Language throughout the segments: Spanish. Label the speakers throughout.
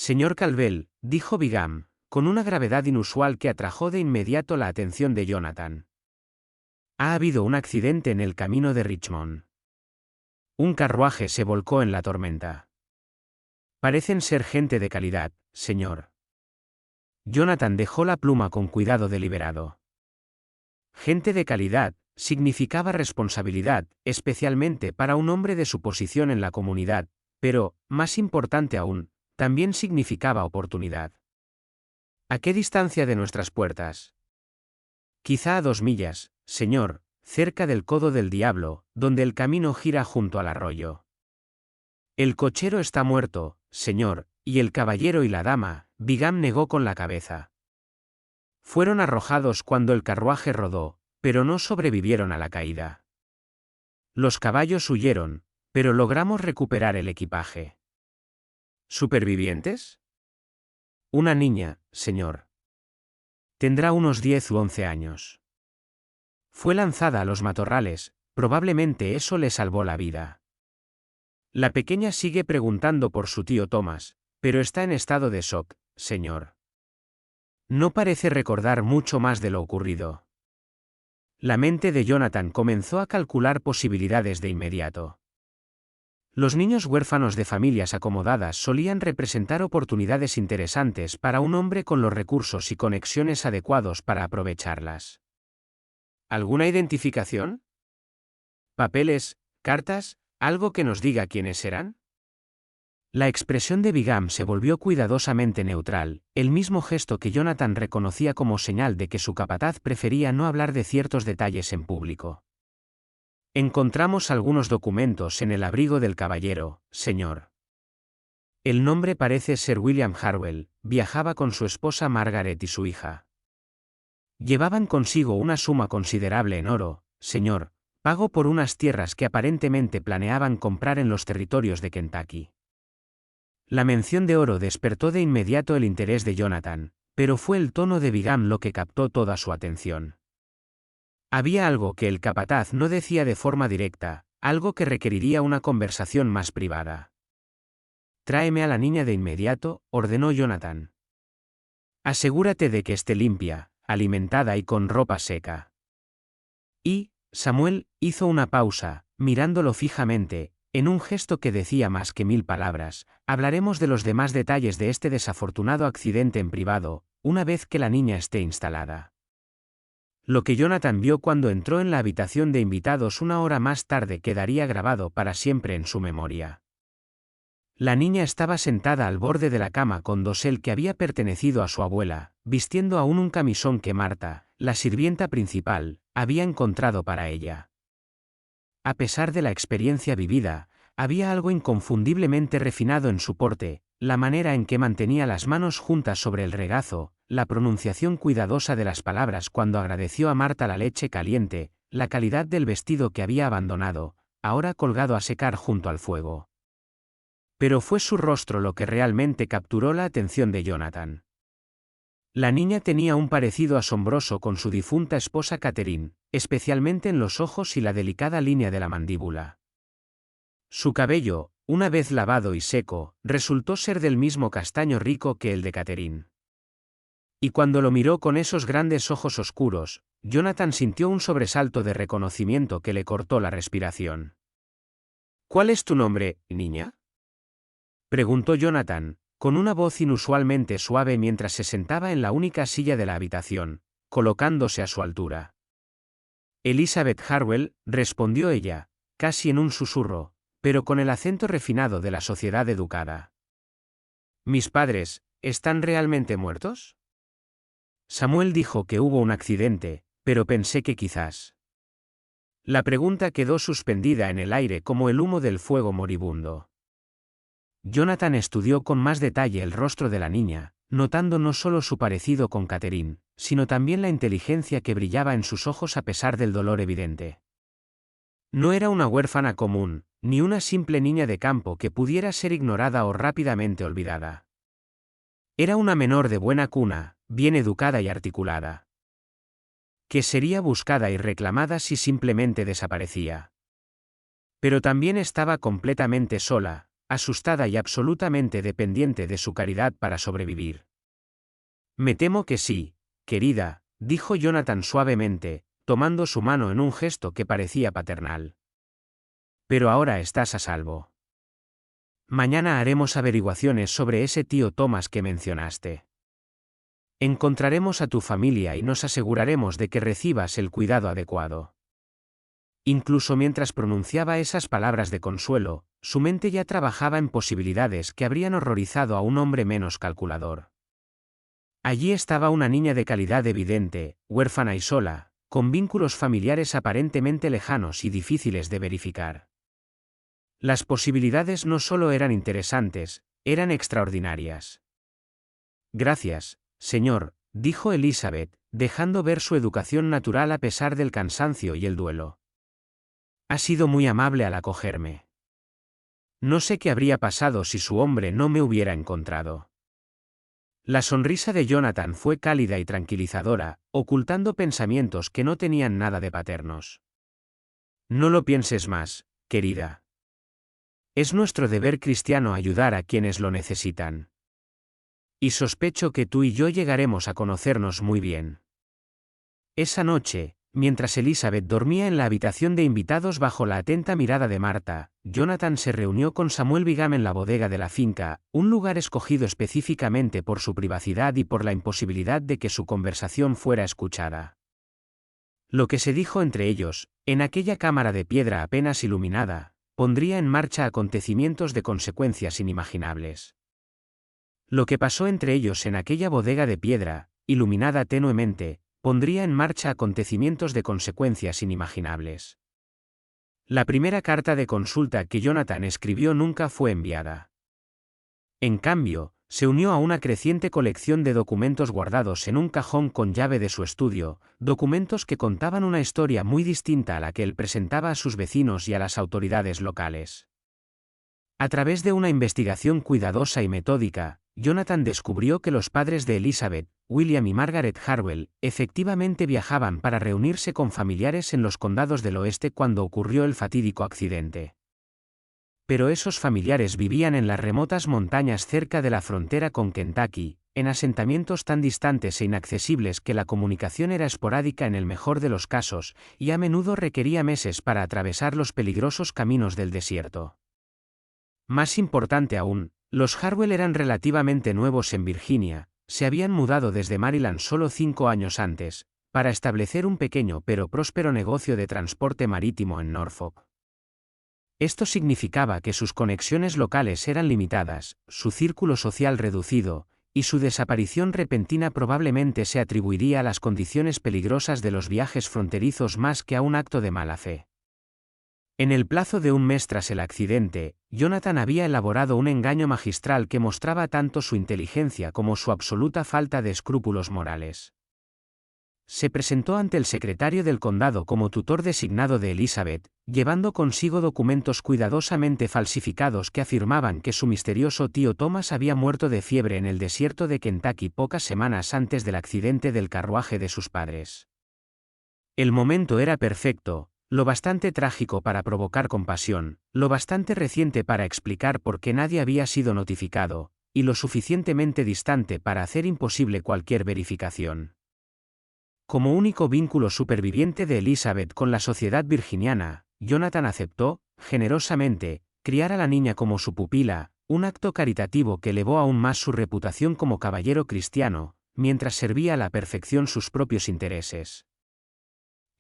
Speaker 1: Señor Calvel, dijo Bingham, con una gravedad inusual que atrajo de inmediato la atención de Jonathan. Ha habido un accidente en el camino de Richmond. Un carruaje se volcó en la tormenta. Parecen ser gente de calidad, señor. Jonathan dejó la pluma con cuidado deliberado. Gente de calidad significaba responsabilidad, especialmente para un hombre de su posición en la comunidad, pero, más importante aún, también significaba oportunidad. ¿A qué distancia de nuestras puertas? Quizá a 2 millas, señor, cerca del Codo del Diablo, donde el camino gira junto al arroyo. El cochero está muerto, señor, y el caballero y la dama, Bingham negó con la cabeza. Fueron arrojados cuando el carruaje rodó, pero no sobrevivieron a la caída. Los caballos huyeron, pero logramos recuperar el equipaje. ¿Supervivientes? Una niña, señor. Tendrá unos 10 u 11 años. Fue lanzada a los matorrales, probablemente eso le salvó la vida. La pequeña sigue preguntando por su tío Thomas, pero está en estado de shock, señor. No parece recordar mucho más de lo ocurrido. La mente de Jonathan comenzó a calcular posibilidades de inmediato. Los niños huérfanos de familias acomodadas solían representar oportunidades interesantes para un hombre con los recursos y conexiones adecuados para aprovecharlas. ¿Alguna identificación? ¿Papeles, cartas, algo que nos diga quiénes eran? La expresión de Bingham se volvió cuidadosamente neutral, el mismo gesto que Jonathan reconocía como señal de que su capataz prefería no hablar de ciertos detalles en público. Encontramos algunos documentos en el abrigo del caballero, señor. El nombre parece ser William Harwell, viajaba con su esposa Margaret y su hija. Llevaban consigo una suma considerable en oro, señor, pago por unas tierras que aparentemente planeaban comprar en los territorios de Kentucky. La mención de oro despertó de inmediato el interés de Jonathan, pero fue el tono de Bingham lo que captó toda su atención. Había algo que el capataz no decía de forma directa, algo que requeriría una conversación más privada. Tráeme a la niña de inmediato, ordenó Jonathan. Asegúrate de que esté limpia, alimentada y con ropa seca. Y, Samuel, hizo una pausa, mirándolo fijamente, en un gesto que decía más que 1000 palabras, hablaremos de los demás detalles de este desafortunado accidente en privado, una vez que la niña esté instalada. Lo que Jonathan vio cuando entró en la habitación de invitados una hora más tarde quedaría grabado para siempre en su memoria. La niña estaba sentada al borde de la cama con dosel que había pertenecido a su abuela, vistiendo aún un camisón que Marta, la sirvienta principal, había encontrado para ella. A pesar de la experiencia vivida, había algo inconfundiblemente refinado en su porte, la manera en que mantenía las manos juntas sobre el regazo, la pronunciación cuidadosa de las palabras cuando agradeció a Marta la leche caliente, la calidad del vestido que había abandonado, ahora colgado a secar junto al fuego. Pero fue su rostro lo que realmente capturó la atención de Jonathan. La niña tenía un parecido asombroso con su difunta esposa Catherine, especialmente en los ojos y la delicada línea de la mandíbula. Su cabello, una vez lavado y seco, resultó ser del mismo castaño rico que el de Catherine. Y cuando lo miró con esos grandes ojos oscuros, Jonathan sintió un sobresalto de reconocimiento que le cortó la respiración. ¿Cuál es tu nombre, niña?, preguntó Jonathan, con una voz inusualmente suave mientras se sentaba en la única silla de la habitación, colocándose a su altura. Elizabeth Harwell, respondió ella, casi en un susurro, pero con el acento refinado de la sociedad educada. ¿Mis padres, están realmente muertos? Samuel dijo que hubo un accidente, pero pensé que quizás. La pregunta quedó suspendida en el aire como el humo del fuego moribundo. Jonathan estudió con más detalle el rostro de la niña, notando no solo su parecido con Catherine, sino también la inteligencia que brillaba en sus ojos a pesar del dolor evidente. No era una huérfana común, ni una simple niña de campo que pudiera ser ignorada o rápidamente olvidada. Era una menor de buena cuna, bien educada y articulada. Que sería buscada y reclamada si simplemente desaparecía. Pero también estaba completamente sola, asustada y absolutamente dependiente de su caridad para sobrevivir. Me temo que sí, querida, dijo Jonathan suavemente, tomando su mano en un gesto que parecía paternal. Pero ahora estás a salvo. Mañana haremos averiguaciones sobre ese tío Thomas que mencionaste. Encontraremos a tu familia y nos aseguraremos de que recibas el cuidado adecuado. Incluso mientras pronunciaba esas palabras de consuelo, su mente ya trabajaba en posibilidades que habrían horrorizado a un hombre menos calculador. Allí estaba una niña de calidad evidente, huérfana y sola, con vínculos familiares aparentemente lejanos y difíciles de verificar. Las posibilidades no solo eran interesantes, eran extraordinarias. Gracias, señor, dijo Elizabeth, dejando ver su educación natural a pesar del cansancio y el duelo. Ha sido muy amable al acogerme. No sé qué habría pasado si su hombre no me hubiera encontrado. La sonrisa de Jonathan fue cálida y tranquilizadora, ocultando pensamientos que no tenían nada de paternos. No lo pienses más, querida. Es nuestro deber cristiano ayudar a quienes lo necesitan. Y sospecho que tú y yo llegaremos a conocernos muy bien. Esa noche, mientras Elizabeth dormía en la habitación de invitados bajo la atenta mirada de Marta, Jonathan se reunió con Samuel Bingham en la bodega de la finca, un lugar escogido específicamente por su privacidad y por la imposibilidad de que su conversación fuera escuchada. Lo que se dijo entre ellos, en aquella cámara de piedra apenas iluminada, pondría en marcha acontecimientos de consecuencias inimaginables. Lo que pasó entre ellos en aquella bodega de piedra, iluminada tenuemente, pondría en marcha acontecimientos de consecuencias inimaginables. La primera carta de consulta que Jonathan escribió nunca fue enviada. En cambio, se unió a una creciente colección de documentos guardados en un cajón con llave de su estudio, documentos que contaban una historia muy distinta a la que él presentaba a sus vecinos y a las autoridades locales. A través de una investigación cuidadosa y metódica, Jonathan descubrió que los padres de Elizabeth, William y Margaret Harwell, efectivamente viajaban para reunirse con familiares en los condados del oeste cuando ocurrió el fatídico accidente. Pero esos familiares vivían en las remotas montañas cerca de la frontera con Kentucky, en asentamientos tan distantes e inaccesibles que la comunicación era esporádica en el mejor de los casos, y a menudo requería meses para atravesar los peligrosos caminos del desierto. Más importante aún, los Harwell eran relativamente nuevos en Virginia, se habían mudado desde Maryland solo 5 años antes, para establecer un pequeño pero próspero negocio de transporte marítimo en Norfolk. Esto significaba que sus conexiones locales eran limitadas, su círculo social reducido, y su desaparición repentina probablemente se atribuiría a las condiciones peligrosas de los viajes fronterizos más que a un acto de mala fe. En el plazo de un mes tras el accidente, Jonathan había elaborado un engaño magistral que mostraba tanto su inteligencia como su absoluta falta de escrúpulos morales. Se presentó ante el secretario del condado como tutor designado de Elizabeth, llevando consigo documentos cuidadosamente falsificados que afirmaban que su misterioso tío Thomas había muerto de fiebre en el desierto de Kentucky pocas semanas antes del accidente del carruaje de sus padres. El momento era perfecto, lo bastante trágico para provocar compasión, lo bastante reciente para explicar por qué nadie había sido notificado, y lo suficientemente distante para hacer imposible cualquier verificación. Como único vínculo superviviente de Elizabeth con la sociedad virginiana, Jonathan aceptó, generosamente, criar a la niña como su pupila, un acto caritativo que elevó aún más su reputación como caballero cristiano, mientras servía a la perfección sus propios intereses.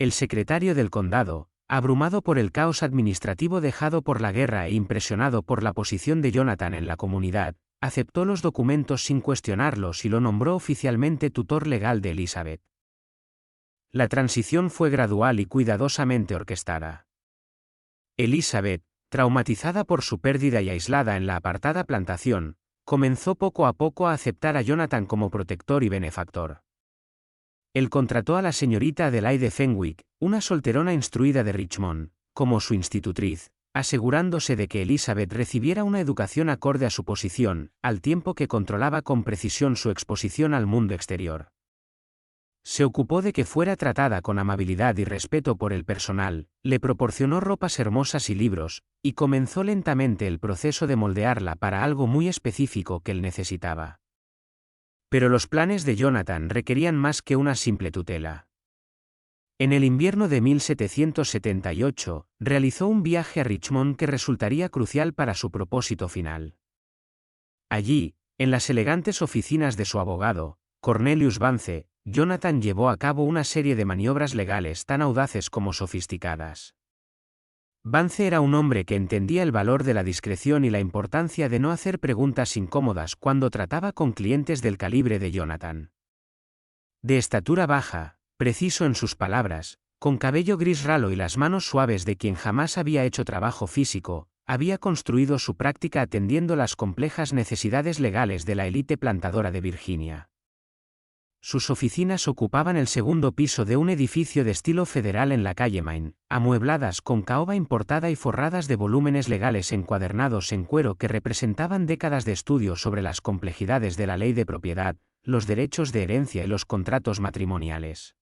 Speaker 1: El secretario del condado, abrumado por el caos administrativo dejado por la guerra e impresionado por la posición de Jonathan en la comunidad, aceptó los documentos sin cuestionarlos y lo nombró oficialmente tutor legal de Elizabeth. La transición fue gradual y cuidadosamente orquestada. Elizabeth, traumatizada por su pérdida y aislada en la apartada plantación, comenzó poco a poco a aceptar a Jonathan como protector y benefactor. Él contrató a la señorita Adelaide Fenwick, una solterona instruida de Richmond, como su institutriz, asegurándose de que Elizabeth recibiera una educación acorde a su posición, al tiempo que controlaba con precisión su exposición al mundo exterior. Se ocupó de que fuera tratada con amabilidad y respeto por el personal, le proporcionó ropas hermosas y libros, y comenzó lentamente el proceso de moldearla para algo muy específico que él necesitaba. Pero los planes de Jonathan requerían más que una simple tutela. En el invierno de 1778, realizó un viaje a Richmond que resultaría crucial para su propósito final. Allí, en las elegantes oficinas de su abogado, Cornelius Vance, Jonathan llevó a cabo una serie de maniobras legales tan audaces como sofisticadas. Vance era un hombre que entendía el valor de la discreción y la importancia de no hacer preguntas incómodas cuando trataba con clientes del calibre de Jonathan. De estatura baja, preciso en sus palabras, con cabello gris ralo y las manos suaves de quien jamás había hecho trabajo físico, había construido su práctica atendiendo las complejas necesidades legales de la élite plantadora de Virginia. Sus oficinas ocupaban el segundo piso de un edificio de estilo federal en la calle Main, amuebladas con caoba importada y forradas de volúmenes legales encuadernados en cuero que representaban décadas de estudio sobre las complejidades de la ley de propiedad, los derechos de herencia y los contratos matrimoniales.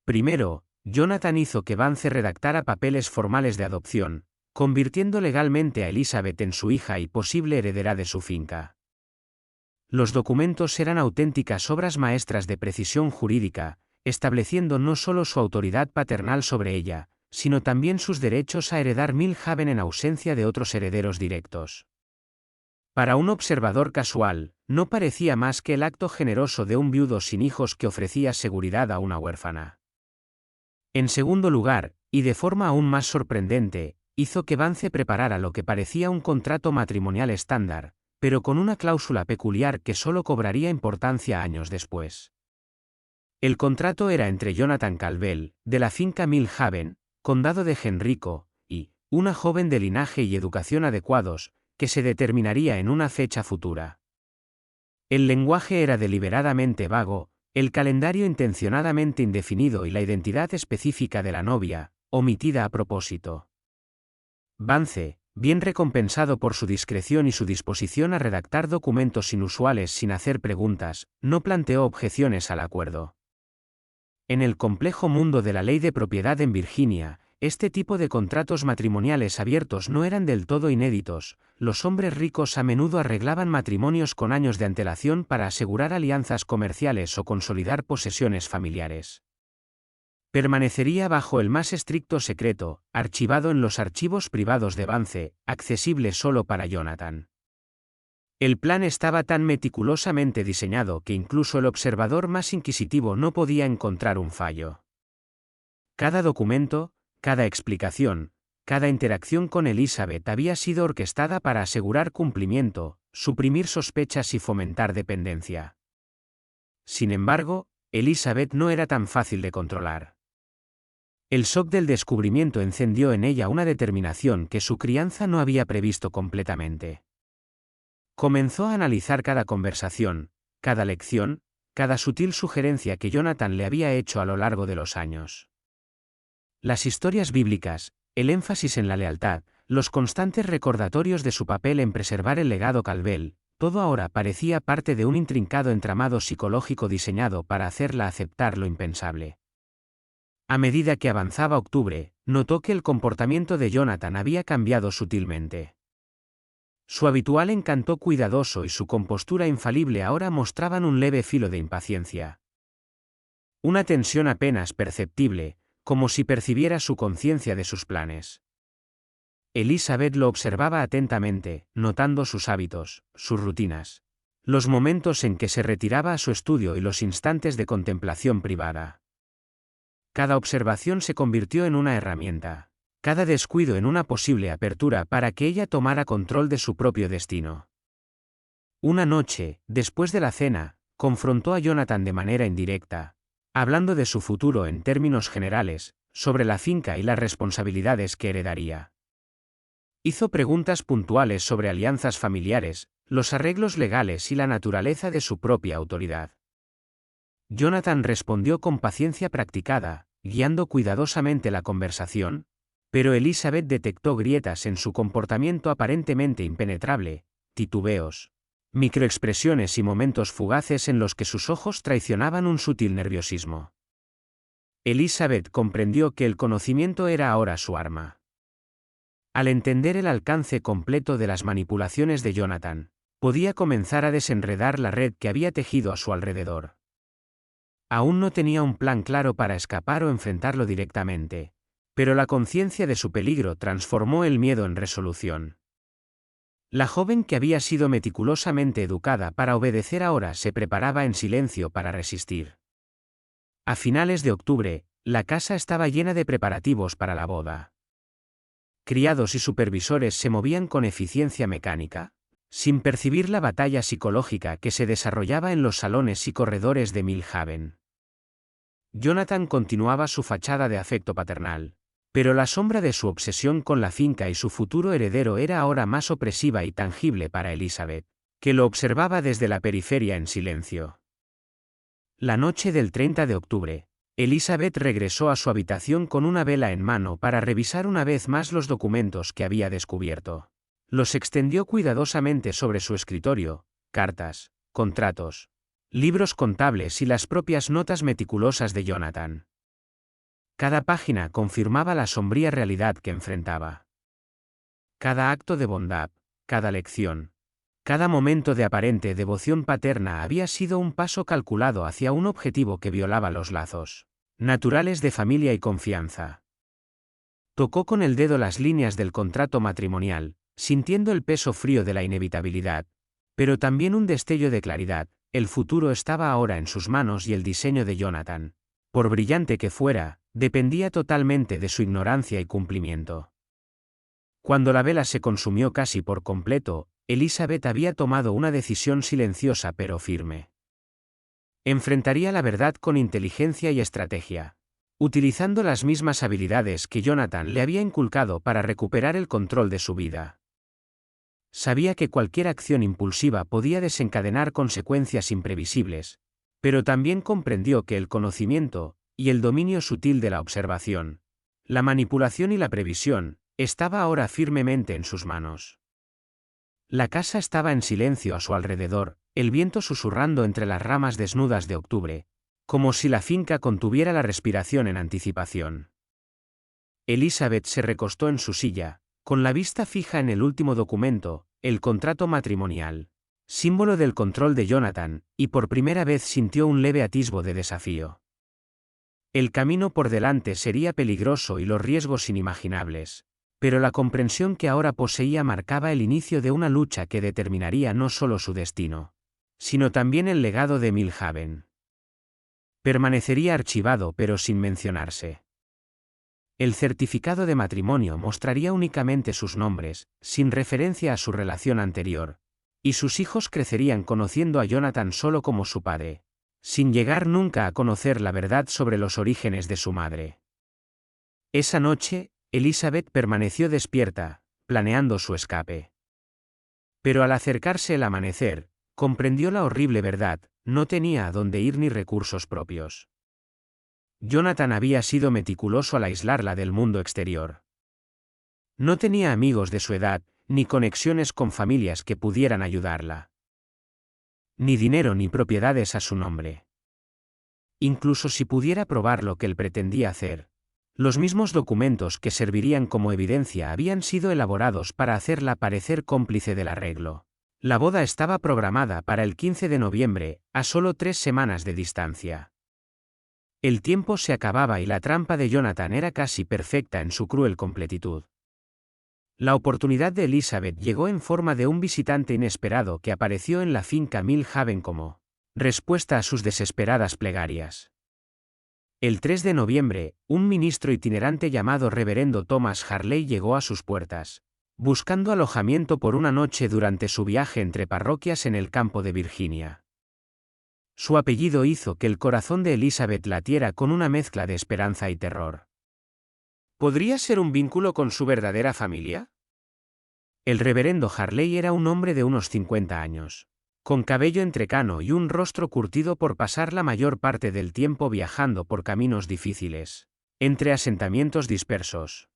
Speaker 1: Primero, Jonathan hizo que Vance redactara papeles formales de adopción, convirtiendo legalmente a Elizabeth en su hija y posible heredera de su finca. Los documentos eran auténticas obras maestras de precisión jurídica, estableciendo no solo su autoridad paternal sobre ella, sino también sus derechos a heredar Millhaven en ausencia de otros herederos directos. Para un observador casual, no parecía más que el acto generoso de un viudo sin hijos que ofrecía seguridad a una huérfana. En segundo lugar, y de forma aún más sorprendente, hizo que Vance preparara lo que parecía un contrato matrimonial estándar, pero con una cláusula peculiar que solo cobraría importancia años después. El contrato era entre Jonathan Calvel, de la finca Millhaven, condado de Henrico, y una joven de linaje y educación adecuados, que se determinaría en una fecha futura. El lenguaje era deliberadamente vago, el calendario intencionadamente indefinido y la identidad específica de la novia, omitida a propósito. Vance, bien recompensado por su discreción y su disposición a redactar documentos inusuales sin hacer preguntas, no planteó objeciones al acuerdo. En el complejo mundo de la ley de propiedad en Virginia, este tipo de contratos matrimoniales abiertos no eran del todo inéditos. Los hombres ricos a menudo arreglaban matrimonios con años de antelación para asegurar alianzas comerciales o consolidar posesiones familiares. Permanecería bajo el más estricto secreto, archivado en los archivos privados de Vance, accesible solo para Jonathan. El plan estaba tan meticulosamente diseñado que incluso el observador más inquisitivo no podía encontrar un fallo. Cada documento, cada explicación, cada interacción con Elizabeth había sido orquestada para asegurar cumplimiento, suprimir sospechas y fomentar dependencia. Sin embargo, Elizabeth no era tan fácil de controlar. El shock del descubrimiento encendió en ella una determinación que su crianza no había previsto completamente. Comenzó a analizar cada conversación, cada lección, cada sutil sugerencia que Jonathan le había hecho a lo largo de los años. Las historias bíblicas, el énfasis en la lealtad, los constantes recordatorios de su papel en preservar el legado Calvel, todo ahora parecía parte de un intrincado entramado psicológico diseñado para hacerla aceptar lo impensable. A medida que avanzaba octubre, notó que el comportamiento de Jonathan había cambiado sutilmente. Su habitual encanto cuidadoso y su compostura infalible ahora mostraban un leve filo de impaciencia. Una tensión apenas perceptible, como si percibiera su conciencia de sus planes. Elizabeth lo observaba atentamente, notando sus hábitos, sus rutinas, los momentos en que se retiraba a su estudio y los instantes de contemplación privada. Cada observación se convirtió en una herramienta, cada descuido en una posible apertura para que ella tomara control de su propio destino. Una noche, después de la cena, confrontó a Jonathan de manera indirecta, hablando de su futuro en términos generales, sobre la finca y las responsabilidades que heredaría. Hizo preguntas puntuales sobre alianzas familiares, los arreglos legales y la naturaleza de su propia autoridad. Jonathan respondió con paciencia practicada, guiando cuidadosamente la conversación, pero Elizabeth detectó grietas en su comportamiento aparentemente impenetrable, titubeos, microexpresiones y momentos fugaces en los que sus ojos traicionaban un sutil nerviosismo. Elizabeth comprendió que el conocimiento era ahora su arma. Al entender el alcance completo de las manipulaciones de Jonathan, podía comenzar a desenredar la red que había tejido a su alrededor. Aún no tenía un plan claro para escapar o enfrentarlo directamente, pero la conciencia de su peligro transformó el miedo en resolución. La joven que había sido meticulosamente educada para obedecer ahora se preparaba en silencio para resistir. A finales de octubre, la casa estaba llena de preparativos para la boda. Criados y supervisores se movían con eficiencia mecánica, sin percibir la batalla psicológica que se desarrollaba en los salones y corredores de Millhaven. Jonathan continuaba su fachada de afecto paternal, pero la sombra de su obsesión con la finca y su futuro heredero era ahora más opresiva y tangible para Elizabeth, que lo observaba desde la periferia en silencio. La noche del 30 de octubre, Elizabeth regresó a su habitación con una vela en mano para revisar una vez más los documentos que había descubierto. Los extendió cuidadosamente sobre su escritorio: cartas, contratos, libros contables y las propias notas meticulosas de Jonathan. Cada página confirmaba la sombría realidad que enfrentaba. Cada acto de bondad, cada lección, cada momento de aparente devoción paterna había sido un paso calculado hacia un objetivo que violaba los lazos naturales de familia y confianza. Tocó con el dedo las líneas del contrato matrimonial, sintiendo el peso frío de la inevitabilidad, pero también un destello de claridad. El futuro estaba ahora en sus manos y el diseño de Jonathan, por brillante que fuera, dependía totalmente de su ignorancia y cumplimiento. Cuando la vela se consumió casi por completo, Elizabeth había tomado una decisión silenciosa pero firme. Enfrentaría la verdad con inteligencia y estrategia, utilizando las mismas habilidades que Jonathan le había inculcado para recuperar el control de su vida. Sabía que cualquier acción impulsiva podía desencadenar consecuencias imprevisibles, pero también comprendió que el conocimiento, y el dominio sutil de la observación, la manipulación y la previsión, estaba ahora firmemente en sus manos. La casa estaba en silencio a su alrededor, el viento susurrando entre las ramas desnudas de octubre, como si la finca contuviera la respiración en anticipación. Elizabeth se recostó en su silla, con la vista fija en el último documento, el contrato matrimonial, símbolo del control de Jonathan, y por primera vez sintió un leve atisbo de desafío. El camino por delante sería peligroso y los riesgos inimaginables, pero la comprensión que ahora poseía marcaba el inicio de una lucha que determinaría no solo su destino, sino también el legado de Millhaven. Permanecería archivado pero sin mencionarse. El certificado de matrimonio mostraría únicamente sus nombres, sin referencia a su relación anterior, y sus hijos crecerían conociendo a Jonathan solo como su padre, sin llegar nunca a conocer la verdad sobre los orígenes de su madre. Esa noche, Elizabeth permaneció despierta, planeando su escape. Pero al acercarse el amanecer, comprendió la horrible verdad: no tenía a dónde ir ni recursos propios. Jonathan había sido meticuloso al aislarla del mundo exterior. No tenía amigos de su edad, ni conexiones con familias que pudieran ayudarla. Ni dinero ni propiedades a su nombre. Incluso si pudiera probar lo que él pretendía hacer, los mismos documentos que servirían como evidencia habían sido elaborados para hacerla parecer cómplice del arreglo. La boda estaba programada para el 15 de noviembre, a solo 3 semanas de distancia. El tiempo se acababa y la trampa de Jonathan era casi perfecta en su cruel completitud. La oportunidad de Elizabeth llegó en forma de un visitante inesperado que apareció en la finca Millhaven como respuesta a sus desesperadas plegarias. El 3 de noviembre, un ministro itinerante llamado Reverendo Thomas Harley llegó a sus puertas, buscando alojamiento por una noche durante su viaje entre parroquias en el campo de Virginia. Su apellido hizo que el corazón de Elizabeth latiera con una mezcla de esperanza y terror. ¿Podría ser un vínculo con su verdadera familia? El reverendo Harley era un hombre de unos 50 años, con cabello entrecano y un rostro curtido por pasar la mayor parte del tiempo viajando por caminos difíciles, entre asentamientos dispersos.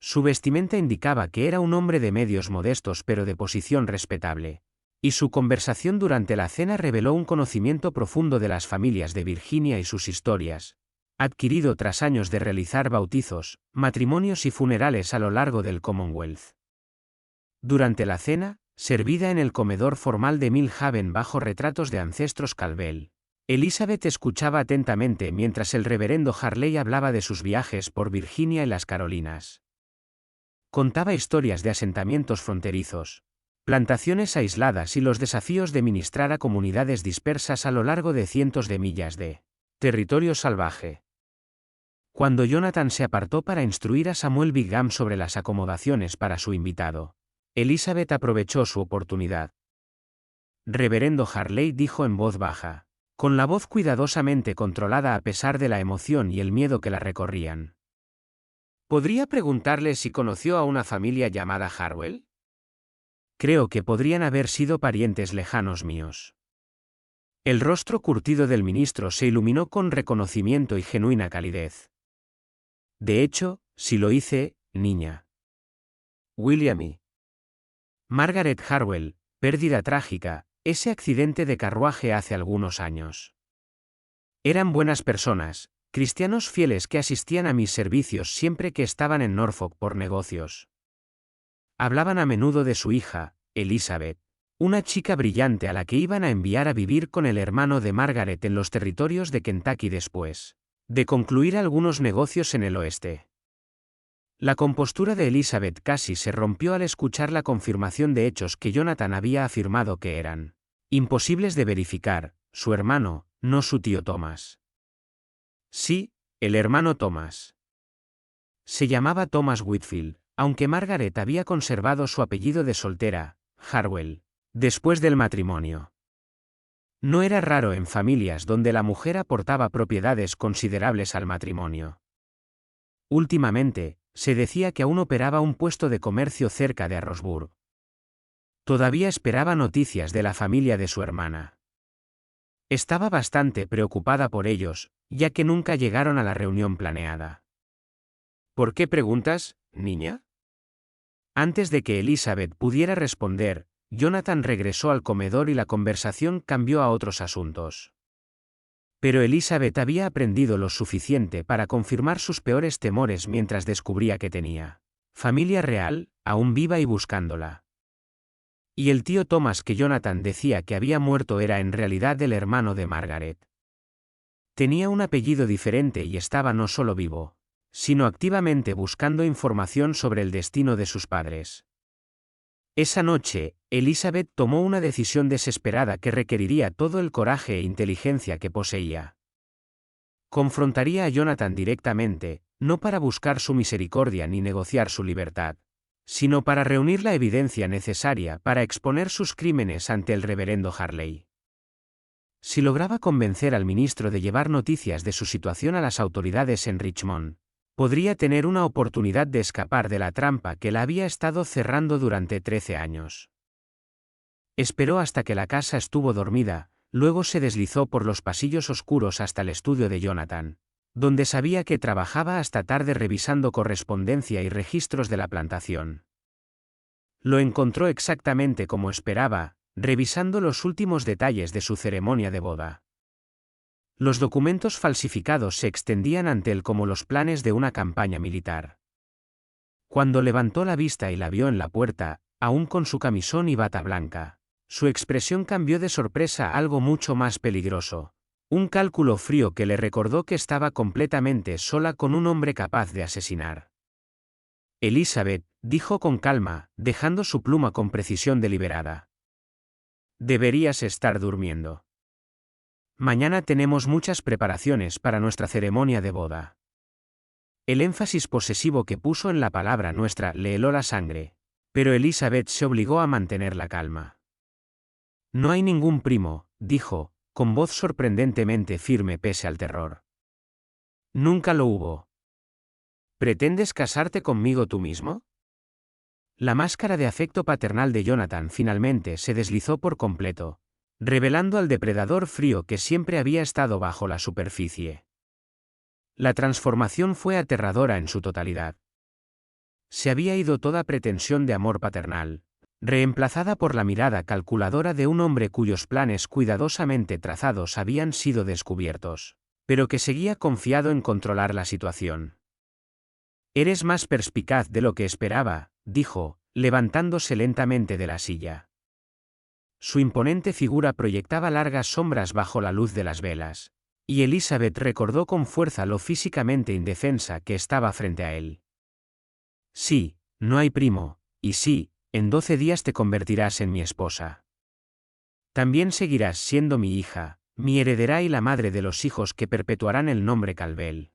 Speaker 1: Su vestimenta indicaba que era un hombre de medios modestos pero de posición respetable, Y su conversación durante la cena reveló un conocimiento profundo de las familias de Virginia y sus historias, adquirido tras años de realizar bautizos, matrimonios y funerales a lo largo del Commonwealth. Durante la cena, servida en el comedor formal de Millhaven bajo retratos de ancestros Calvel, Elizabeth escuchaba atentamente mientras el reverendo Harley hablaba de sus viajes por Virginia y las Carolinas. Contaba historias de asentamientos fronterizos, plantaciones aisladas y los desafíos de ministrar a comunidades dispersas a lo largo de cientos de millas de territorio salvaje. Cuando Jonathan se apartó para instruir a Samuel Bingham sobre las acomodaciones para su invitado, Elizabeth aprovechó su oportunidad. Reverendo Harley dijo en voz baja, con la voz cuidadosamente controlada a pesar de la emoción y el miedo que la recorrían. ¿Podría preguntarle si conoció a una familia llamada Harwell? Creo que podrían haber sido parientes lejanos míos. El rostro curtido del ministro se iluminó con reconocimiento y genuina calidez. De hecho, sí lo hice, niña. William y Margaret Harwell, pérdida trágica, ese accidente de carruaje hace algunos años. Eran buenas personas, cristianos fieles que asistían a mis servicios siempre que estaban en Norfolk por negocios. Hablaban a menudo de su hija, Elizabeth, una chica brillante a la que iban a enviar a vivir con el hermano de Margaret en los territorios de Kentucky después de concluir algunos negocios en el oeste. La compostura de Elizabeth casi se rompió al escuchar la confirmación de hechos que Jonathan había afirmado que eran imposibles de verificar, su hermano, no su tío Thomas. Sí, el hermano Thomas. Se llamaba Thomas Whitfield, aunque Margaret había conservado su apellido de soltera, Harwell, después del matrimonio. No era raro en familias donde la mujer aportaba propiedades considerables al matrimonio. Últimamente, se decía que aún operaba un puesto de comercio cerca de Arrowsburg. Todavía esperaba noticias de la familia de su hermana. Estaba bastante preocupada por ellos, ya que nunca llegaron a la reunión planeada. ¿Por qué preguntas, niña? Antes de que Elizabeth pudiera responder, Jonathan regresó al comedor y la conversación cambió a otros asuntos. Pero Elizabeth había aprendido lo suficiente para confirmar sus peores temores mientras descubría que tenía familia real, aún viva y buscándola. Y el tío Thomas que Jonathan decía que había muerto era en realidad el hermano de Margaret. Tenía un apellido diferente y estaba no solo vivo, sino activamente buscando información sobre el destino de sus padres. Esa noche, Elizabeth tomó una decisión desesperada que requeriría todo el coraje e inteligencia que poseía. Confrontaría a Jonathan directamente, no para buscar su misericordia ni negociar su libertad, sino para reunir la evidencia necesaria para exponer sus crímenes ante el reverendo Harley. Si lograba convencer al ministro de llevar noticias de su situación a las autoridades en Richmond, podría tener una oportunidad de escapar de la trampa que la había estado cerrando durante 13 años. Esperó hasta que la casa estuvo dormida, luego se deslizó por los pasillos oscuros hasta el estudio de Jonathan, donde sabía que trabajaba hasta tarde revisando correspondencia y registros de la plantación. Lo encontró exactamente como esperaba, revisando los últimos detalles de su ceremonia de boda. Los documentos falsificados se extendían ante él como los planes de una campaña militar. Cuando levantó la vista y la vio en la puerta, aún con su camisón y bata blanca, su expresión cambió de sorpresa a algo mucho más peligroso, un cálculo frío que le recordó que estaba completamente sola con un hombre capaz de asesinar. Elizabeth, dijo con calma, dejando su pluma con precisión deliberada. Deberías estar durmiendo. Mañana tenemos muchas preparaciones para nuestra ceremonia de boda. El énfasis posesivo que puso en la palabra nuestra le heló la sangre, pero Elizabeth se obligó a mantener la calma. No hay ningún primo, dijo, con voz sorprendentemente firme pese al terror. Nunca lo hubo. ¿Pretendes casarte conmigo tú mismo? La máscara de afecto paternal de Jonathan finalmente se deslizó por completo, revelando al depredador frío que siempre había estado bajo la superficie. La transformación fue aterradora en su totalidad. Se había ido toda pretensión de amor paternal, reemplazada por la mirada calculadora de un hombre cuyos planes cuidadosamente trazados habían sido descubiertos, pero que seguía confiado en controlar la situación. Eres más perspicaz de lo que esperaba, dijo, levantándose lentamente de la silla. Su imponente figura proyectaba largas sombras bajo la luz de las velas, y Elizabeth recordó con fuerza lo físicamente indefensa que estaba frente a él. Sí, no hay primo, y sí, en 12 días te convertirás en mi esposa. También seguirás siendo mi hija, mi heredera y la madre de los hijos que perpetuarán el nombre Calvel.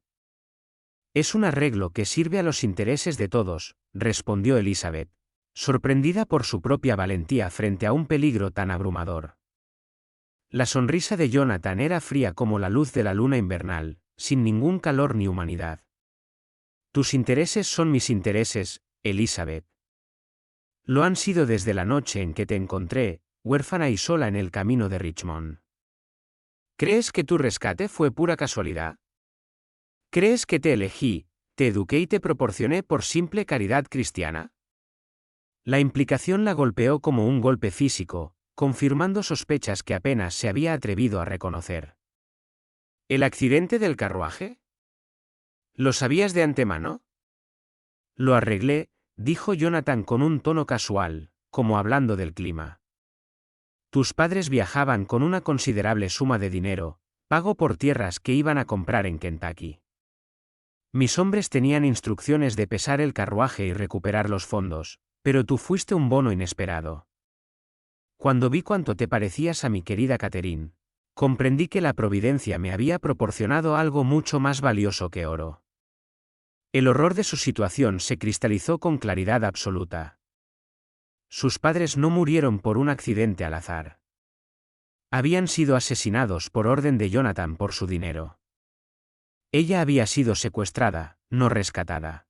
Speaker 1: Es un arreglo que sirve a los intereses de todos, respondió Elizabeth, sorprendida por su propia valentía frente a un peligro tan abrumador. La sonrisa de Jonathan era fría como la luz de la luna invernal, sin ningún calor ni humanidad. Tus intereses son mis intereses, Elizabeth. Lo han sido desde la noche en que te encontré, huérfana y sola en el camino de Richmond. ¿Crees que tu rescate fue pura casualidad? ¿Crees que te elegí, te eduqué y te proporcioné por simple caridad cristiana? La implicación la golpeó como un golpe físico, confirmando sospechas que apenas se había atrevido a reconocer. ¿El accidente del carruaje? ¿Lo sabías de antemano? Lo arreglé, dijo Jonathan con un tono casual, como hablando del clima. Tus padres viajaban con una considerable suma de dinero, pago por tierras que iban a comprar en Kentucky. Mis hombres tenían instrucciones de pesar el carruaje y recuperar los fondos, pero tú fuiste un bono inesperado. Cuando vi cuánto te parecías a mi querida Catherine, comprendí que la providencia me había proporcionado algo mucho más valioso que oro. El horror de su situación se cristalizó con claridad absoluta. Sus padres no murieron por un accidente al azar. Habían sido asesinados por orden de Jonathan por su dinero. Ella había sido secuestrada, no rescatada.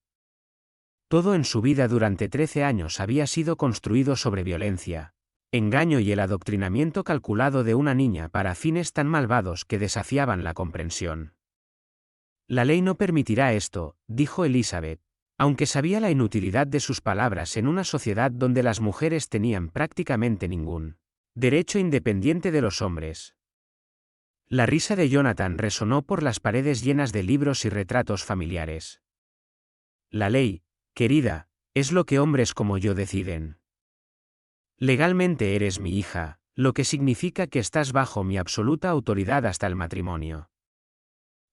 Speaker 1: Todo en su vida durante 13 años había sido construido sobre violencia, engaño y el adoctrinamiento calculado de una niña para fines tan malvados que desafiaban la comprensión. La ley no permitirá esto, dijo Elizabeth, aunque sabía la inutilidad de sus palabras en una sociedad donde las mujeres tenían prácticamente ningún derecho independiente de los hombres. La risa de Jonathan resonó por las paredes llenas de libros y retratos familiares. La ley, querida, es lo que hombres como yo deciden. Legalmente eres mi hija, lo que significa que estás bajo mi absoluta autoridad hasta el matrimonio.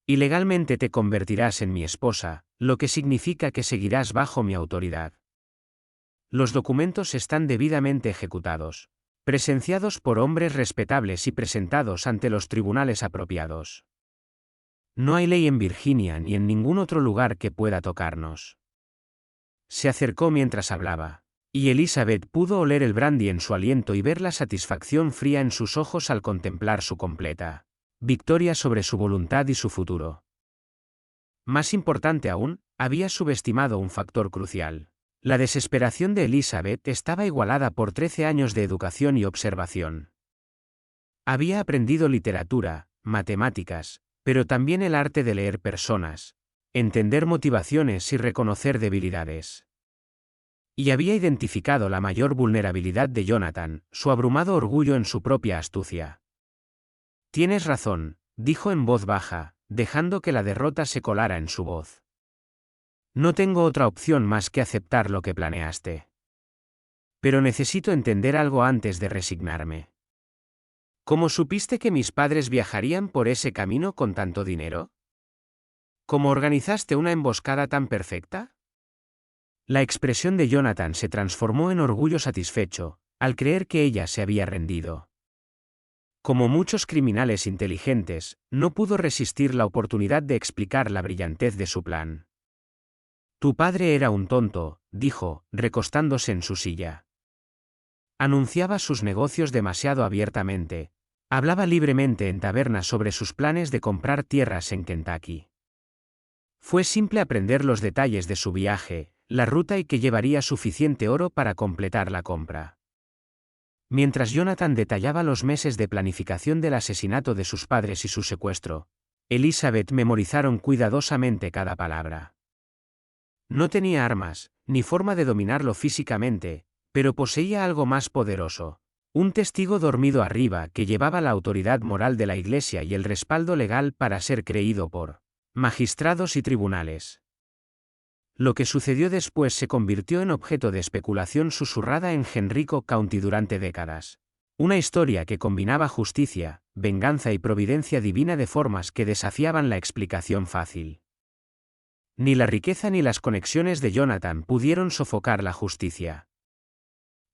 Speaker 1: Y legalmente te convertirás en mi esposa, lo que significa que seguirás bajo mi autoridad. Los documentos están debidamente ejecutados, presenciados por hombres respetables y presentados ante los tribunales apropiados. No hay ley en Virginia ni en ningún otro lugar que pueda tocarnos. Se acercó mientras hablaba, y Elizabeth pudo oler el brandy en su aliento y ver la satisfacción fría en sus ojos al contemplar su completa victoria sobre su voluntad y su futuro. Más importante aún, había subestimado un factor crucial. La desesperación de Elizabeth estaba igualada por 13 años de educación y observación. Había aprendido literatura, matemáticas, pero también el arte de leer personas, entender motivaciones y reconocer debilidades. Y había identificado la mayor vulnerabilidad de Jonathan, su abrumado orgullo en su propia astucia. Tienes razón, dijo en voz baja, dejando que la derrota se colara en su voz. No tengo otra opción más que aceptar lo que planeaste. Pero necesito entender algo antes de resignarme. ¿Cómo supiste que mis padres viajarían por ese camino con tanto dinero? ¿Cómo organizaste una emboscada tan perfecta? La expresión de Jonathan se transformó en orgullo satisfecho, al creer que ella se había rendido. Como muchos criminales inteligentes, no pudo resistir la oportunidad de explicar la brillantez de su plan. Tu padre era un tonto, dijo, recostándose en su silla. Anunciaba sus negocios demasiado abiertamente, hablaba libremente en tabernas sobre sus planes de comprar tierras en Kentucky. Fue simple aprender los detalles de su viaje, la ruta y que llevaría suficiente oro para completar la compra. Mientras Jonathan detallaba los meses de planificación del asesinato de sus padres y su secuestro, Elizabeth memorizaron cuidadosamente cada palabra. No tenía armas, ni forma de dominarlo físicamente, Pero poseía algo más poderoso. Un testigo dormido arriba que llevaba la autoridad moral de la Iglesia y el respaldo legal para ser creído por magistrados y tribunales. Lo que sucedió después se convirtió en objeto de especulación susurrada en Henrico County durante décadas. Una historia que combinaba justicia, venganza y providencia divina de formas que desafiaban la explicación fácil. Ni la riqueza ni las conexiones de Jonathan pudieron sofocar la justicia.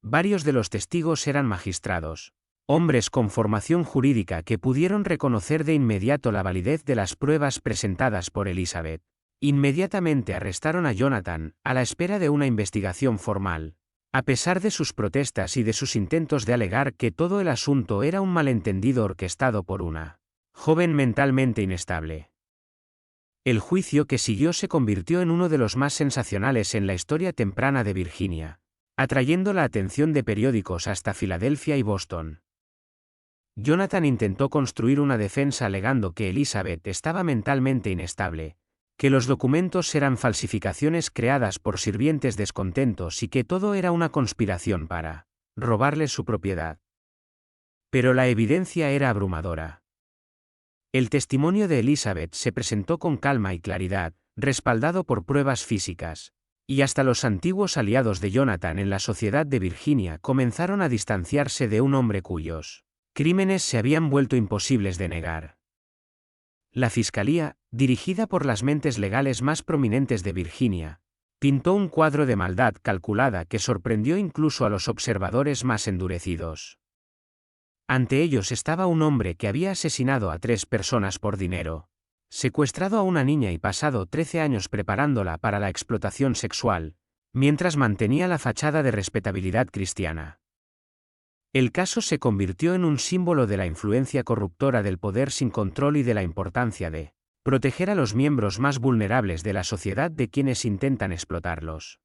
Speaker 1: Varios de los testigos eran magistrados, hombres con formación jurídica que pudieron reconocer de inmediato la validez de las pruebas presentadas por Elizabeth. Inmediatamente arrestaron a Jonathan, a la espera de una investigación formal, a pesar de sus protestas y de sus intentos de alegar que todo el asunto era un malentendido orquestado por una joven mentalmente inestable. El juicio que siguió se convirtió en uno de los más sensacionales en la historia temprana de Virginia, atrayendo la atención de periódicos hasta Filadelfia y Boston. Jonathan intentó construir una defensa alegando que Elizabeth estaba mentalmente inestable, que los documentos eran falsificaciones creadas por sirvientes descontentos y que todo era una conspiración para robarle su propiedad. Pero la evidencia era abrumadora. El testimonio de Elizabeth se presentó con calma y claridad, respaldado por pruebas físicas, y hasta los antiguos aliados de Jonathan en la sociedad de Virginia comenzaron a distanciarse de un hombre cuyos crímenes se habían vuelto imposibles de negar. La Fiscalía, dirigida por las mentes legales más prominentes de Virginia, pintó un cuadro de maldad calculada que sorprendió incluso a los observadores más endurecidos. Ante ellos estaba un hombre que había asesinado a 3 personas por dinero, secuestrado a una niña y pasado 13 años preparándola para la explotación sexual, mientras mantenía la fachada de respetabilidad cristiana. El caso se convirtió en un símbolo de la influencia corruptora del poder sin control y de la importancia de proteger a los miembros más vulnerables de la sociedad de quienes intentan explotarlos.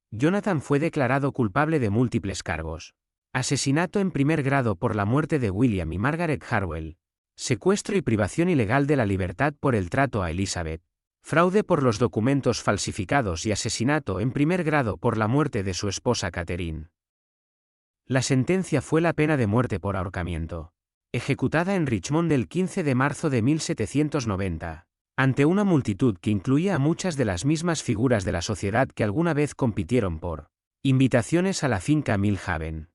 Speaker 1: Jonathan fue declarado culpable de múltiples cargos: asesinato en primer grado por la muerte de William y Margaret Harwell, secuestro y privación ilegal de la libertad por el trato a Elizabeth, fraude por los documentos falsificados y asesinato en primer grado por la muerte de su esposa Catherine. La sentencia fue la pena de muerte por ahorcamiento, ejecutada en Richmond el 15 de marzo de 1790, ante una multitud que incluía a muchas de las mismas figuras de la sociedad que alguna vez compitieron por invitaciones a la finca Millhaven.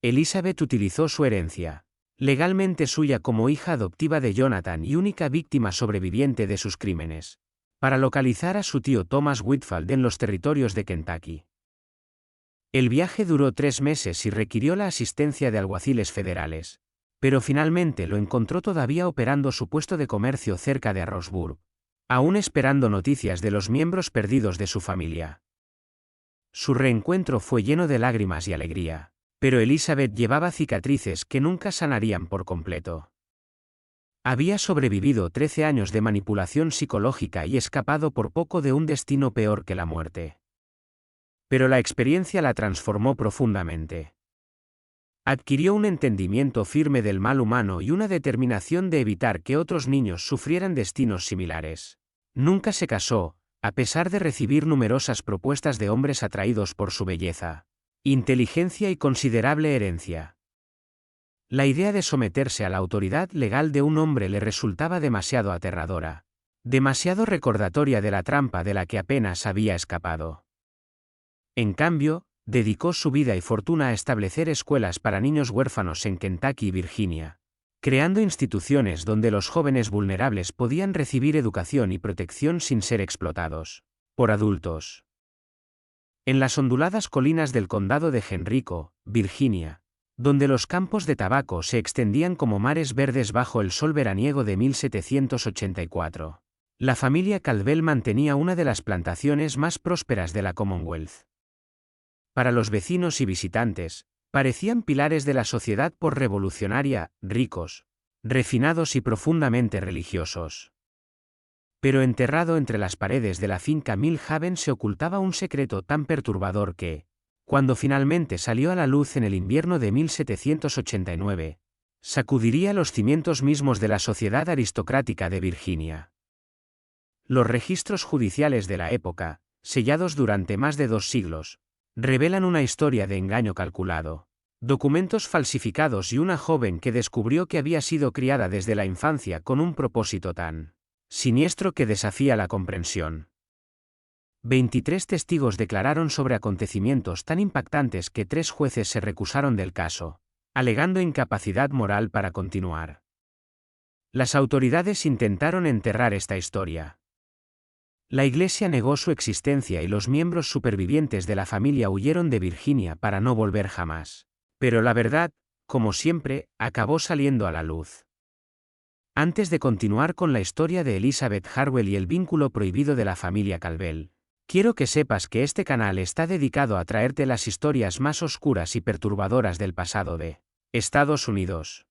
Speaker 1: Elizabeth utilizó su herencia, legalmente suya como hija adoptiva de Jonathan y única víctima sobreviviente de sus crímenes, para localizar a su tío Thomas Whitfield en los territorios de Kentucky. El viaje duró 3 meses y requirió la asistencia de alguaciles federales, pero finalmente lo encontró todavía operando su puesto de comercio cerca de Roxburgh, aún esperando noticias de los miembros perdidos de su familia. Su reencuentro fue lleno de lágrimas y alegría, pero Elizabeth llevaba cicatrices que nunca sanarían por completo. Había sobrevivido 13 años de manipulación psicológica y escapado por poco de un destino peor que la muerte. Pero la experiencia la transformó profundamente. Adquirió un entendimiento firme del mal humano y una determinación de evitar que otros niños sufrieran destinos similares. Nunca se casó, a pesar de recibir numerosas propuestas de hombres atraídos por su belleza, inteligencia y considerable herencia. La idea de someterse a la autoridad legal de un hombre le resultaba demasiado aterradora, demasiado recordatoria de la trampa de la que apenas había escapado. En cambio, dedicó su vida y fortuna a establecer escuelas para niños huérfanos en Kentucky y Virginia, creando instituciones donde los jóvenes vulnerables podían recibir educación y protección sin ser explotados por adultos. En las onduladas colinas del condado de Henrico, Virginia, donde los campos de tabaco se extendían como mares verdes bajo el sol veraniego de 1784, la familia Caldwell mantenía una de las plantaciones más prósperas de la Commonwealth. Para los vecinos y visitantes, parecían pilares de la sociedad revolucionaria, ricos, refinados y profundamente religiosos. Pero enterrado entre las paredes de la finca Millhaven se ocultaba un secreto tan perturbador que, cuando finalmente salió a la luz en el invierno de 1789, sacudiría los cimientos mismos de la sociedad aristocrática de Virginia. Los registros judiciales de la época, sellados durante más de 2 siglos, revelan una historia de engaño calculado, documentos falsificados y una joven que descubrió que había sido criada desde la infancia con un propósito tan siniestro que desafía la comprensión. 23 testigos declararon sobre acontecimientos tan impactantes que 3 jueces se recusaron del caso, alegando incapacidad moral para continuar. Las autoridades intentaron enterrar esta historia. La Iglesia negó su existencia y los miembros supervivientes de la familia huyeron de Virginia para no volver jamás. Pero la verdad, como siempre, acabó saliendo a la luz. Antes de continuar con la historia de Elizabeth Harwell y el vínculo prohibido de la familia Calvel, quiero que sepas que este canal está dedicado a traerte las historias más oscuras y perturbadoras del pasado de Estados Unidos.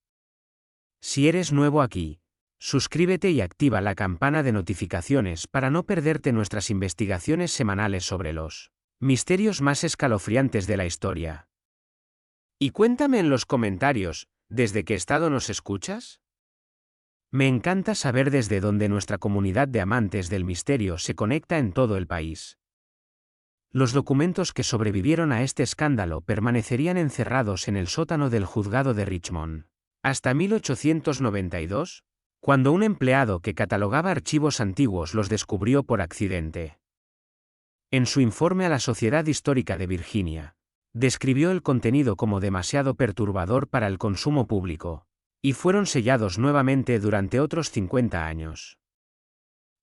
Speaker 1: Si eres nuevo aquí, suscríbete y activa la campana de notificaciones para no perderte nuestras investigaciones semanales sobre los misterios más escalofriantes de la historia. Y cuéntame en los comentarios, ¿desde qué estado nos escuchas? Me encanta saber desde dónde nuestra comunidad de amantes del misterio se conecta en todo el país. Los documentos que sobrevivieron a este escándalo permanecerían encerrados en el sótano del juzgado de Richmond, hasta 1892, cuando un empleado que catalogaba archivos antiguos los descubrió por accidente. En su informe a la Sociedad Histórica de Virginia, describió el contenido como demasiado perturbador para el consumo público, y fueron sellados nuevamente durante otros 50 años.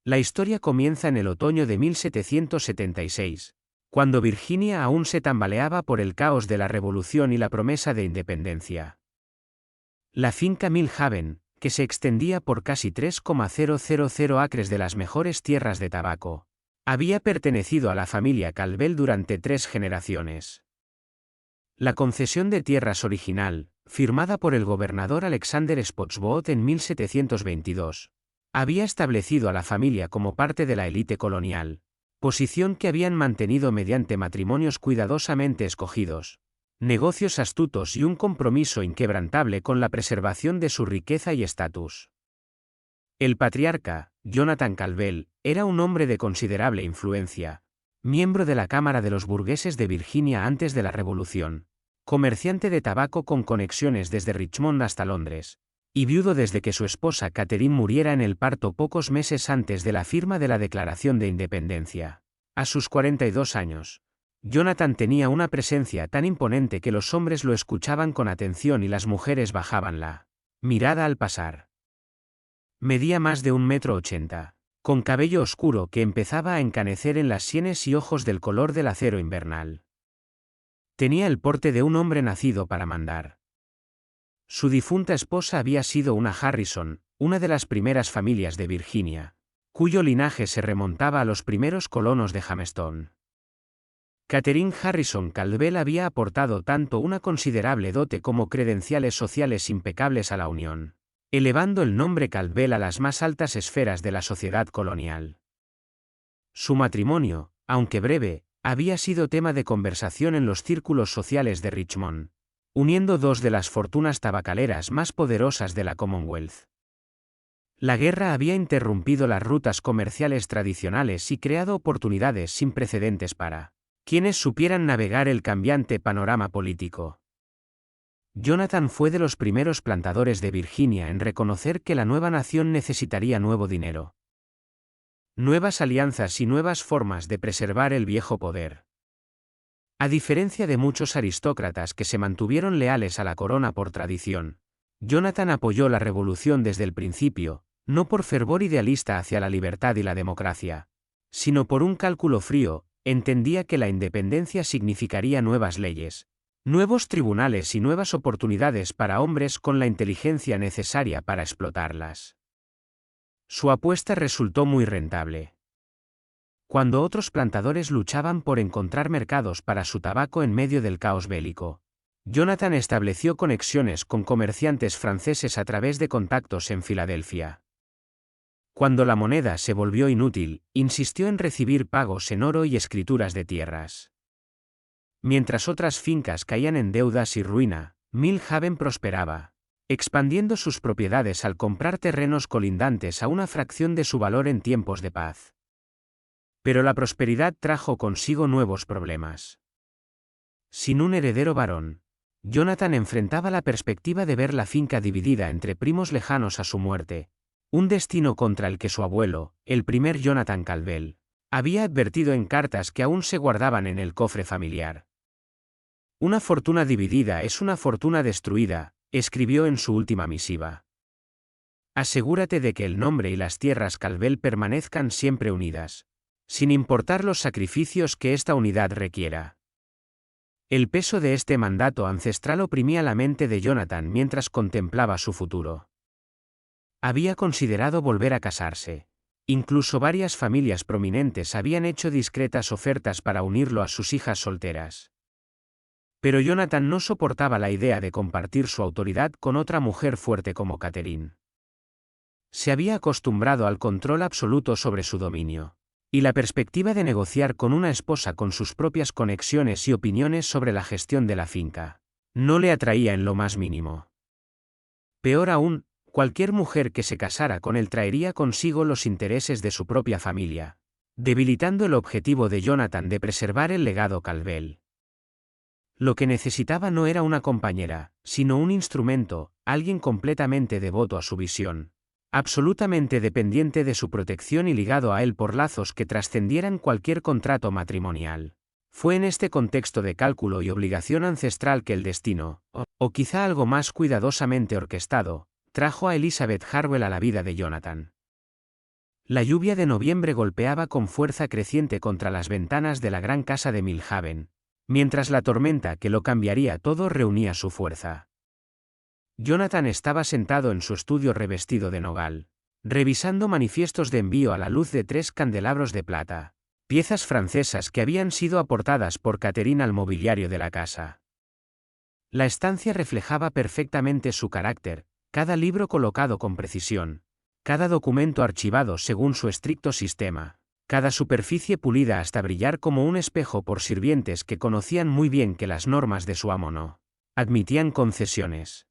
Speaker 1: La historia comienza en el otoño de 1776, cuando Virginia aún se tambaleaba por el caos de la Revolución y la promesa de independencia. La finca Mill Haven, que se extendía por casi 3,000 acres de las mejores tierras de tabaco, había pertenecido a la familia Calvel durante 3 generaciones. La concesión de tierras original, firmada por el gobernador Alexander Spotswood en 1722, había establecido a la familia como parte de la élite colonial, posición que habían mantenido mediante matrimonios cuidadosamente escogidos, negocios astutos y un compromiso inquebrantable con la preservación de su riqueza y estatus. El patriarca, Jonathan Calvel, era un hombre de considerable influencia, miembro de la Cámara de los Burgueses de Virginia antes de la Revolución, comerciante de tabaco con conexiones desde Richmond hasta Londres, y viudo desde que su esposa Catherine muriera en el parto pocos meses antes de la firma de la Declaración de Independencia. A sus 42 años, Jonathan tenía una presencia tan imponente que los hombres lo escuchaban con atención y las mujeres bajaban la mirada al pasar. Medía más de 1,80 m, con cabello oscuro que empezaba a encanecer en las sienes y ojos del color del acero invernal. Tenía el porte de un hombre nacido para mandar. Su difunta esposa había sido una Harrison, una de las primeras familias de Virginia, cuyo linaje se remontaba a los primeros colonos de Jamestown. Catherine Harrison Calvel había aportado tanto una considerable dote como credenciales sociales impecables a la unión, elevando el nombre Calvel a las más altas esferas de la sociedad colonial. Su matrimonio, aunque breve, había sido tema de conversación en los círculos sociales de Richmond, uniendo 2 de las fortunas tabacaleras más poderosas de la Commonwealth. La guerra había interrumpido las rutas comerciales tradicionales y creado oportunidades sin precedentes para quienes supieran navegar el cambiante panorama político. Jonathan fue de los primeros plantadores de Virginia en reconocer que la nueva nación necesitaría nuevo dinero, nuevas alianzas y nuevas formas de preservar el viejo poder. A diferencia de muchos aristócratas que se mantuvieron leales a la corona por tradición, Jonathan apoyó la revolución desde el principio, no por fervor idealista hacia la libertad y la democracia, sino por un cálculo frío. Entendía que la independencia significaría nuevas leyes, nuevos tribunales y nuevas oportunidades para hombres con la inteligencia necesaria para explotarlas. Su apuesta resultó muy rentable. Cuando otros plantadores luchaban por encontrar mercados para su tabaco en medio del caos bélico, Jonathan estableció conexiones con comerciantes franceses a través de contactos en Filadelfia. Cuando la moneda se volvió inútil, insistió en recibir pagos en oro y escrituras de tierras. Mientras otras fincas caían en deudas y ruina, Mill Haven prosperaba, expandiendo sus propiedades al comprar terrenos colindantes a una fracción de su valor en tiempos de paz. Pero la prosperidad trajo consigo nuevos problemas. Sin un heredero varón, Jonathan enfrentaba la perspectiva de ver la finca dividida entre primos lejanos a su muerte, un destino contra el que su abuelo, el primer Jonathan Calvel, había advertido en cartas que aún se guardaban en el cofre familiar. Una fortuna dividida es una fortuna destruida, escribió en su última misiva. Asegúrate de que el nombre y las tierras Calvel permanezcan siempre unidas, sin importar los sacrificios que esta unidad requiera. El peso de este mandato ancestral oprimía la mente de Jonathan mientras contemplaba su futuro. Había considerado volver a casarse. Incluso varias familias prominentes habían hecho discretas ofertas para unirlo a sus hijas solteras. Pero Jonathan no soportaba la idea de compartir su autoridad con otra mujer fuerte como Catherine. Se había acostumbrado al control absoluto sobre su dominio, y la perspectiva de negociar con una esposa con sus propias conexiones y opiniones sobre la gestión de la finca no le atraía en lo más mínimo. Peor aún, cualquier mujer que se casara con él traería consigo los intereses de su propia familia, debilitando el objetivo de Jonathan de preservar el legado Calvel. Lo que necesitaba no era una compañera, sino un instrumento, alguien completamente devoto a su visión, absolutamente dependiente de su protección y ligado a él por lazos que trascendieran cualquier contrato matrimonial. Fue en este contexto de cálculo y obligación ancestral que el destino, o quizá algo más cuidadosamente orquestado, trajo a Elizabeth Harwell a la vida de Jonathan. La lluvia de noviembre golpeaba con fuerza creciente contra las ventanas de la gran casa de Millhaven, mientras la tormenta que lo cambiaría todo reunía su fuerza. Jonathan estaba sentado en su estudio revestido de nogal, revisando manifiestos de envío a la luz de 3 candelabros de plata, piezas francesas que habían sido aportadas por Catherine al mobiliario de la casa. La estancia reflejaba perfectamente su carácter, cada libro colocado con precisión, cada documento archivado según su estricto sistema, cada superficie pulida hasta brillar como un espejo por sirvientes que conocían muy bien que las normas de su amo no admitían concesiones.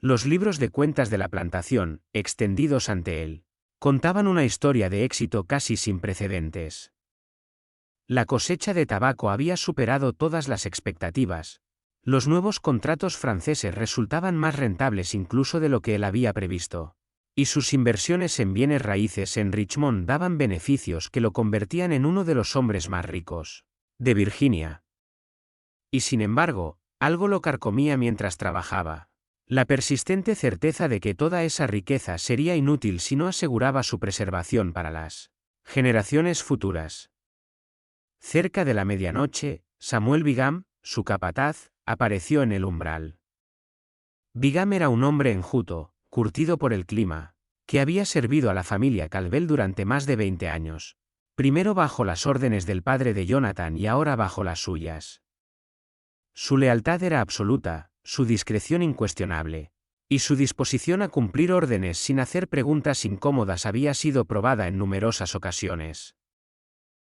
Speaker 1: Los libros de cuentas de la plantación, extendidos ante él, contaban una historia de éxito casi sin precedentes. La cosecha de tabaco había superado todas las expectativas. Los nuevos contratos franceses resultaban más rentables incluso de lo que él había previsto, y sus inversiones en bienes raíces en Richmond daban beneficios que lo convertían en uno de los hombres más ricos de Virginia. Y sin embargo, algo lo carcomía mientras trabajaba. La persistente certeza de que toda esa riqueza sería inútil si no aseguraba su preservación para las generaciones futuras. Cerca de la medianoche, Samuel Bingham, su capataz, apareció en el umbral. Bingham era un hombre enjuto, curtido por el clima, que había servido a la familia Calvel durante más de 20 años, primero bajo las órdenes del padre de Jonathan y ahora bajo las suyas. Su lealtad era absoluta, su discreción incuestionable, y su disposición a cumplir órdenes sin hacer preguntas incómodas había sido probada en numerosas ocasiones.